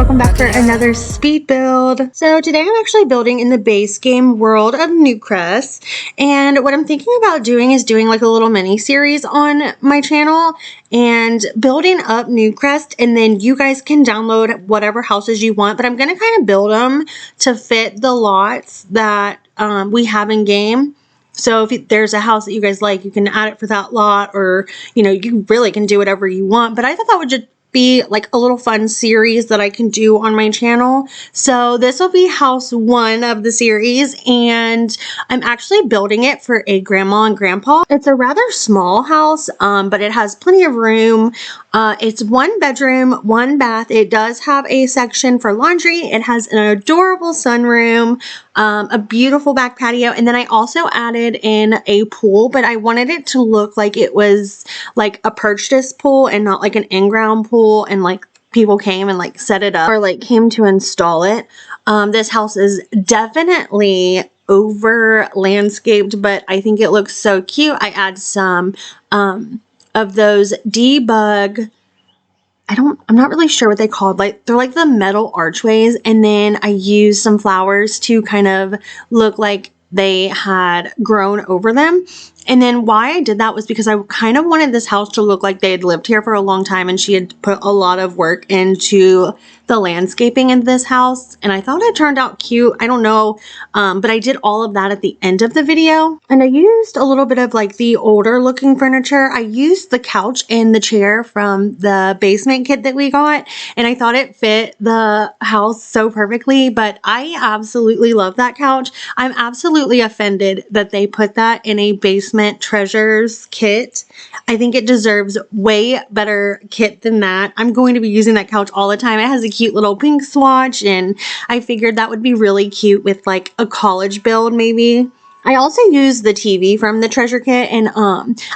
welcome back for another speed build. So today I'm actually building in the base game world of Newcrest, and what I'm thinking about doing is doing like a little mini series on my channel and building up Newcrest, and then you guys can download whatever houses you want, but I'm going to kind of build them to fit the lots that we have in game. So if there's a house that you guys like, you can add it for that lot, or you know, you really can do whatever you want. But I thought that would just be like a little fun series that I can do on my channel. So this will be house 1 of the series, and I'm actually building it for a grandma and grandpa. It's a rather small house, but it has plenty of room. It's 1 bedroom, 1 bath. It does have a section for laundry. It has an adorable sunroom, a beautiful back patio, and then I also added in a pool, but I wanted it to look like it was like a purchased pool and not like an in-ground pool, and like people came and like set it up or like came to install it. This house is definitely over landscaped, but I think it looks so cute. I add some of those debug, I'm not really sure what they called, like they're like the metal archways, and then I use some flowers to kind of look like they had grown over them. And then why I did that was because I kind of wanted this house to look like they had lived here for a long time, and she had put a lot of work into the landscaping in this house, and I thought it turned out cute. I don't know, but I did all of that at the end of the video, and I used a little bit of like the older looking furniture. I used the couch and the chair from the basement kit that we got, and I thought it fit the house so perfectly, but I absolutely love that couch. I'm absolutely offended that they put that in a basement treasures kit. I think it deserves way better kit than that. I'm going to be using that couch all the time. It has a cute little pink swatch, and I figured that would be really cute with like a college build maybe. I also used the TV from the treasure kit, and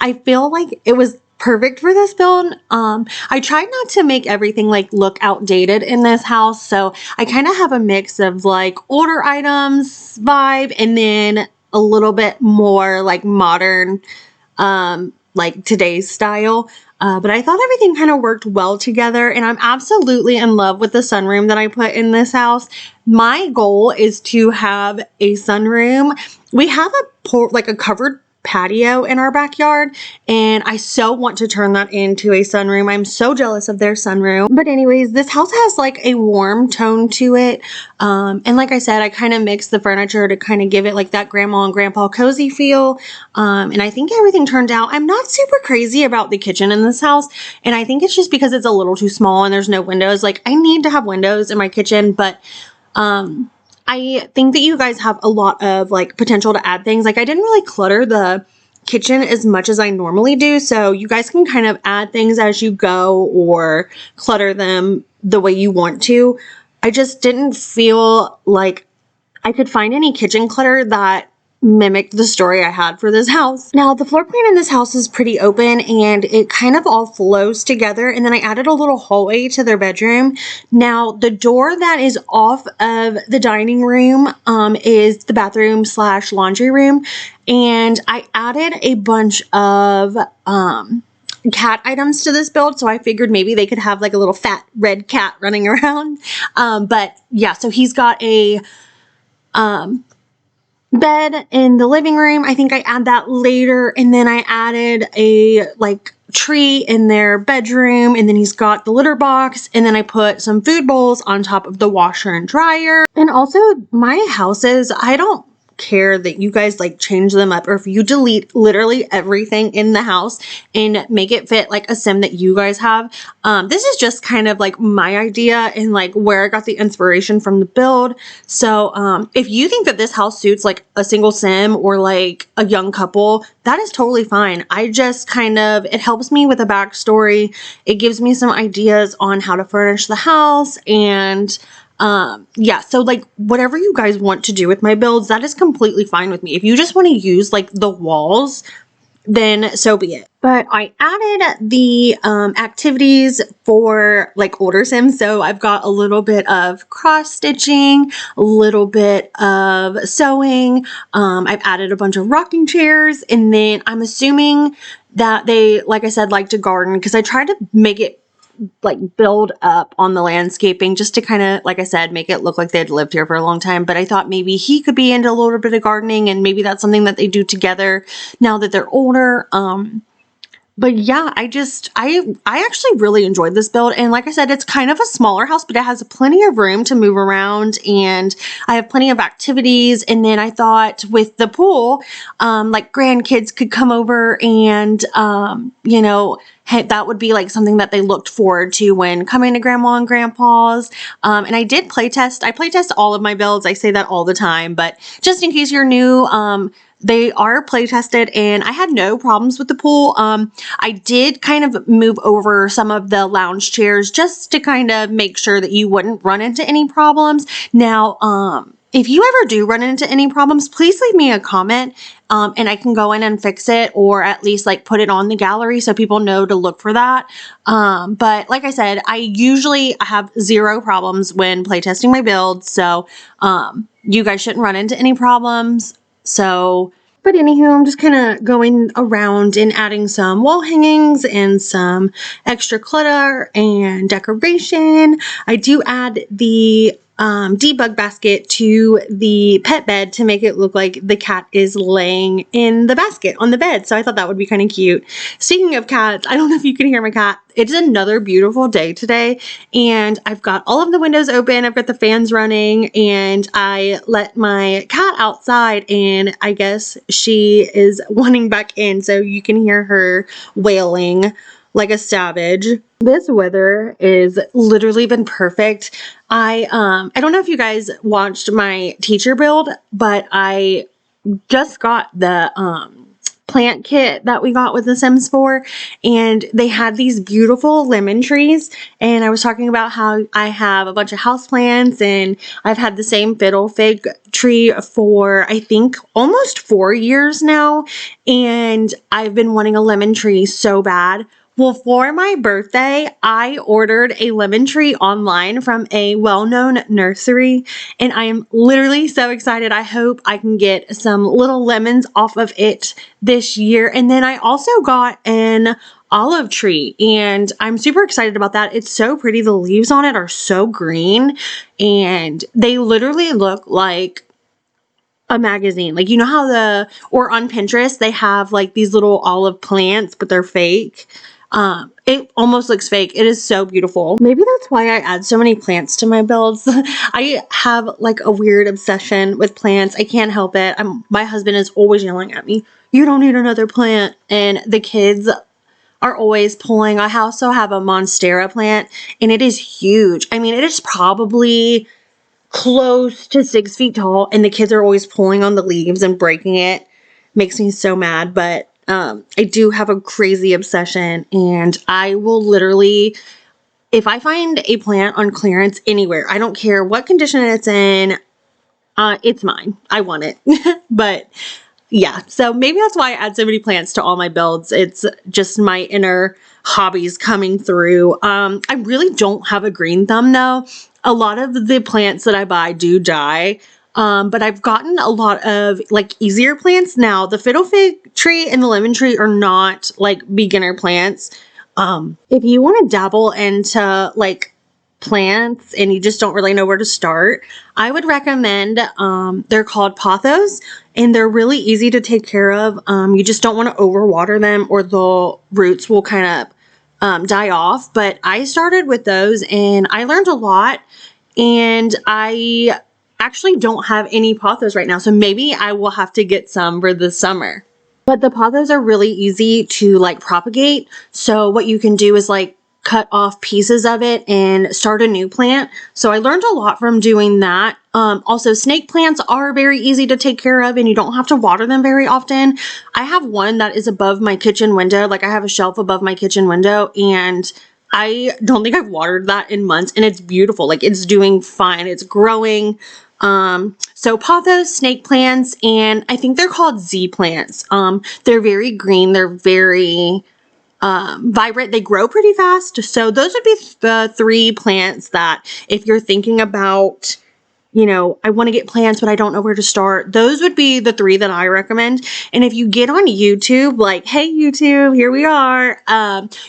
I feel like it was perfect for this build. I tried not to make everything like look outdated in this house, so I kind of have a mix of like older items vibe and then a little bit more like modern, like today's style. But I thought everything kind of worked well together, and I'm absolutely in love with the sunroom that I put in this house. My goal is to have a sunroom. We have a covered patio in our backyard, and I so want to turn that into a sunroom. I'm so jealous of their sunroom. But anyways, this house has like a warm tone to it, and like I said, I kind of mixed the furniture to kind of give it like that grandma and grandpa cozy feel, and I think everything turned out. I'm not super crazy about the kitchen in this house, and I think it's just because it's a little too small and there's no windows. Like I need to have windows in my kitchen, but I think that you guys have a lot of like potential to add things. Like I didn't really clutter the kitchen as much as I normally do, so you guys can kind of add things as you go or clutter them the way you want to. I just didn't feel like I could find any kitchen clutter that mimicked the story I had for this house. Now the floor plan in this house is pretty open, and it kind of all flows together, and then I added a little hallway to their bedroom. Now the door that is off of the dining room is the bathroom / laundry room, and I added a bunch of cat items to this build, so I figured maybe they could have like a little fat red cat running around. But yeah, so he's got a bed in the living room. I think I add that later, and then I added a like tree in their bedroom, and then he's got the litter box, and then I put some food bowls on top of the washer and dryer. And also my houses, I don't care that you guys like change them up, or if you delete literally everything in the house and make it fit like a sim that you guys have. This is just kind of like my idea and like where I got the inspiration from the build. So if you think that this house suits like a single sim or like a young couple, that is totally fine. I just kind of, it helps me with a backstory. It gives me some ideas on how to furnish the house, and yeah, so like whatever you guys want to do with my builds, that is completely fine with me. If you just want to use like the walls, then so be it. But I added the activities for like older sims. So I've got a little bit of cross stitching, a little bit of sewing. I've added a bunch of rocking chairs, and then I'm assuming that they, like I said, like to garden, because I tried to make it like build up on the landscaping just to kind of, like I said, make it look like they'd lived here for a long time. But I thought maybe he could be into a little bit of gardening, and maybe that's something that they do together now that they're older. But yeah, I actually really enjoyed this build. And like I said, it's kind of a smaller house, but it has plenty of room to move around, and I have plenty of activities. And then I thought with the pool, like grandkids could come over and, you know, that would be like something that they looked forward to when coming to grandma and grandpa's. And I did playtest. I playtest all of my builds. I say that all the time, but just in case you're new, they are play tested, and I had no problems with the pool. I did kind of move over some of the lounge chairs just to kind of make sure that you wouldn't run into any problems. Now, if you ever do run into any problems, please leave me a comment, and I can go in and fix it, or at least like put it on the gallery so people know to look for that. But like I said, I usually have zero problems when playtesting my builds, so you guys shouldn't run into any problems. So, but anywho, I'm just kind of going around and adding some wall hangings and some extra clutter and decoration. I do add the debug basket to the pet bed to make it look like the cat is laying in the basket on the bed. So I thought that would be kind of cute. Speaking of cats, I don't know if you can hear my cat. It's another beautiful day today, and I've got all of the windows open. I've got the fans running, and I let my cat outside, and I guess she is wanting back in, so you can hear her wailing like a savage. This weather is literally been perfect. I don't know if you guys watched my teacher build, but I just got the plant kit that we got with the Sims 4, and they had these beautiful lemon trees, and I was talking about how I have a bunch of houseplants, and I've had the same fiddle fig tree for I think almost 4 years now, and I've been wanting a lemon tree so bad. Well, for my birthday, I ordered a lemon tree online from a well-known nursery, and I am literally so excited. I hope I can get some little lemons off of it this year. And then I also got an olive tree, and I'm super excited about that. It's so pretty. The leaves on it are so green, and they literally look like a magazine. Like, you know how or on Pinterest, they have like these little olive plants, but they're fake. It almost looks fake. It is so beautiful. Maybe that's why I add so many plants to my builds. I have like a weird obsession with plants. I can't help it. My husband is always yelling at me, "You don't need another plant." And the kids are always pulling. I also have a Monstera plant, and it is huge. I mean, it is probably close to 6 feet tall, and the kids are always pulling on the leaves and breaking it. Makes me so mad, but I do have a crazy obsession, and I will literally, if I find a plant on clearance anywhere, I don't care what condition it's in, it's mine. I want it. But yeah, so maybe that's why I add so many plants to all my builds. It's just my inner hobbies coming through. I really don't have a green thumb though. A lot of the plants that I buy do die. But I've gotten a lot of like easier plants now. The fiddle fig tree and the lemon tree are not like beginner plants. If you want to dabble into like plants and you just don't really know where to start, I would recommend, they're called pothos, and they're really easy to take care of. You just don't want to overwater them, or the roots will kind of die off. But I started with those, and I learned a lot, and I actually don't have any pothos right now, so maybe I will have to get some for the summer. But the pothos are really easy to like propagate, so what you can do is like cut off pieces of it and start a new plant. So I learned a lot from doing that. Also, snake plants are very easy to take care of, and you don't have to water them very often. I have one that is above my kitchen window. Like, I have a shelf above my kitchen window, and I don't think I've watered that in months, and it's beautiful. Like, it's doing fine. It's growing. So pothos, snake plants, and I think they're called Z plants. They're very green. They're very vibrant. They grow pretty fast. So those would be the 3 plants that if you're thinking about you know, I want to get plants, but I don't know where to start. Those would be the 3 that I recommend. And if you get on YouTube, like, hey, YouTube, here we are,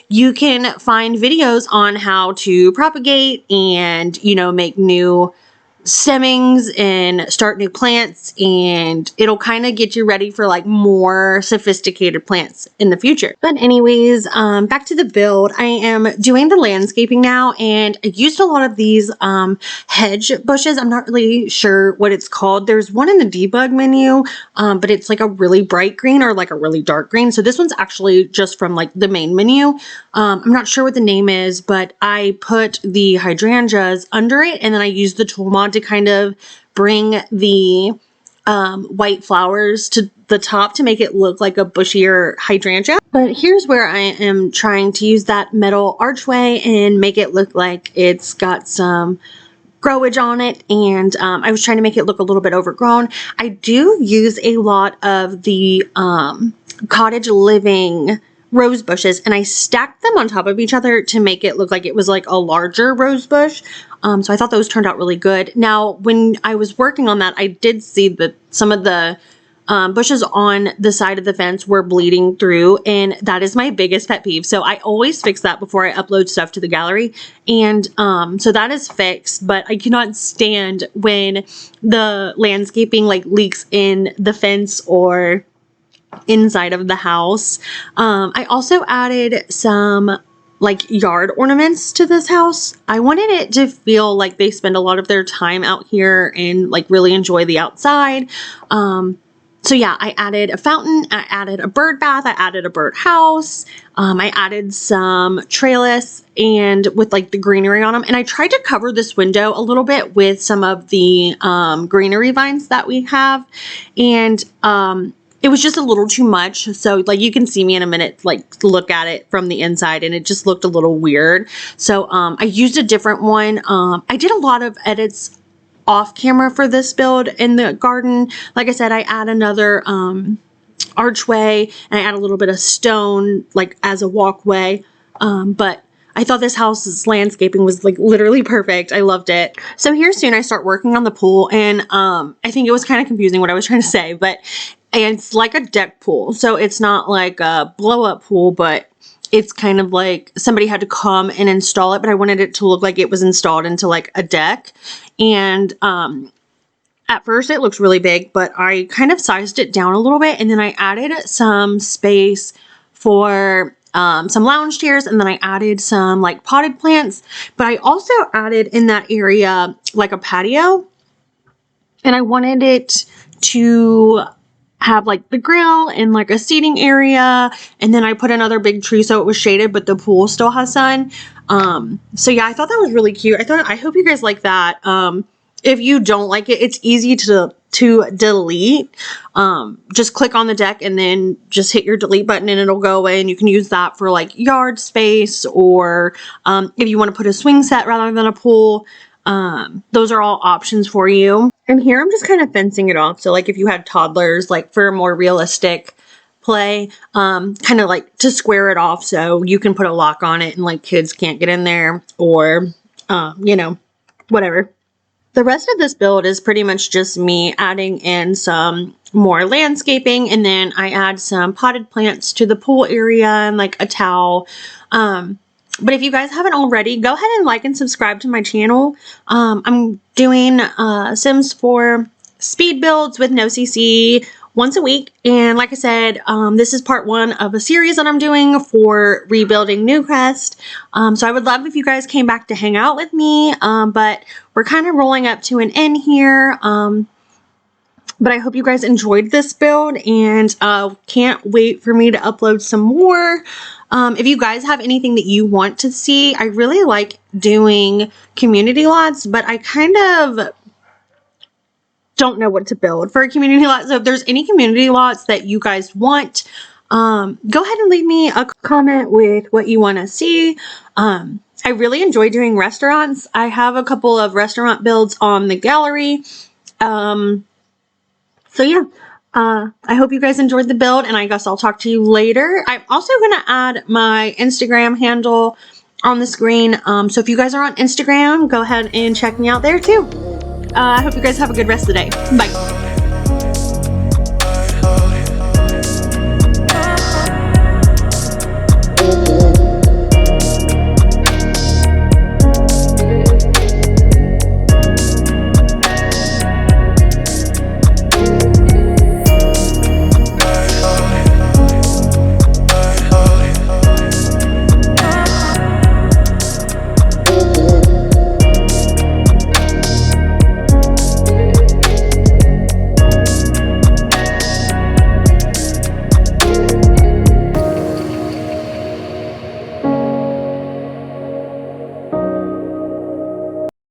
you can find videos on how to propagate and, you know, make new stemmings and start new plants, and it'll kind of get you ready for like more sophisticated plants in the future. But anyways, back to the build. I am doing the landscaping now, and I used a lot of these hedge bushes. I'm not really sure what it's called. There's one in the debug menu, but it's like a really bright green or like a really dark green. So this one's actually just from like the main menu. I'm not sure what the name is, but I put the hydrangeas under it, and then I used the ToolMod to kind of bring the white flowers to the top to make it look like a bushier hydrangea. But here's where I am trying to use that metal archway and make it look like it's got some growage on it, and I was trying to make it look a little bit overgrown. I do use a lot of the cottage living rose bushes, and I stacked them on top of each other to make it look like it was like a larger rose bush. So I thought those turned out really good. Now, when I was working on that, I did see that some of the bushes on the side of the fence were bleeding through, and that is my biggest pet peeve. So I always fix that before I upload stuff to the gallery. And so that is fixed, but I cannot stand when the landscaping like leaks in the fence or inside of the house. I also added some like yard ornaments to this house. I wanted it to feel like they spend a lot of their time out here and like really enjoy the outside. So yeah, I added a fountain, I added a bird bath, I added a bird house, I added some trellis and with like the greenery on them. And I tried to cover this window a little bit with some of the greenery vines that we have. And it was just a little too much. So like you can see me in a minute, like look at it from the inside, and it just looked a little weird. So I used a different one. I did a lot of edits off camera for this build in the garden. Like I said, I add another archway, and I add a little bit of stone like as a walkway. But I thought this house's landscaping was like literally perfect. I loved it. So here soon I start working on the pool, and I think it was kind of confusing what I was trying to say, but it's like a deck pool. So it's not like a blow up pool, but it's kind of like somebody had to come and install it, but I wanted it to look like it was installed into like a deck. And at first it looks really big, but I kind of sized it down a little bit, and then I added some space for some lounge chairs, and then I added some like potted plants, but I also added in that area like a patio, and I wanted it to have like the grill and like a seating area, and then I put another big tree so it was shaded, but the pool still has sun. So yeah, I thought that was really cute. I hope you guys like that. If you don't like it, it's easy to delete. Just click on the deck and then just hit your delete button, and it'll go away, and you can use that for like yard space, or if you want to put a swing set rather than a pool. Those are all options for you. And here I'm just kind of fencing it off. So like if you had toddlers, like for a more realistic play, kind of like to square it off so you can put a lock on it and like kids can't get in there, or, you know, whatever. The rest of this build is pretty much just me adding in some more landscaping, and then I add some potted plants to the pool area and like a towel. But if you guys haven't already, go ahead and like and subscribe to my channel. I'm doing Sims 4 speed builds with no CC once a week. And like I said, this is part 1 of a series that I'm doing for rebuilding Newcrest. So I would love if you guys came back to hang out with me. But we're kind of rolling up to an end here. But I hope you guys enjoyed this build, and can't wait for me to upload some more. If you guys have anything that you want to see, I really like doing community lots, but I kind of don't know what to build for a community lot. So if there's any community lots that you guys want, go ahead and leave me a comment with what you want to see. I really enjoy doing restaurants. I have a couple of restaurant builds on the gallery. So yeah, I hope you guys enjoyed the build, and I guess I'll talk to you later. I'm also going to add my Instagram handle on the screen. So if you guys are on Instagram, go ahead and check me out there too. I hope you guys have a good rest of the day. Bye.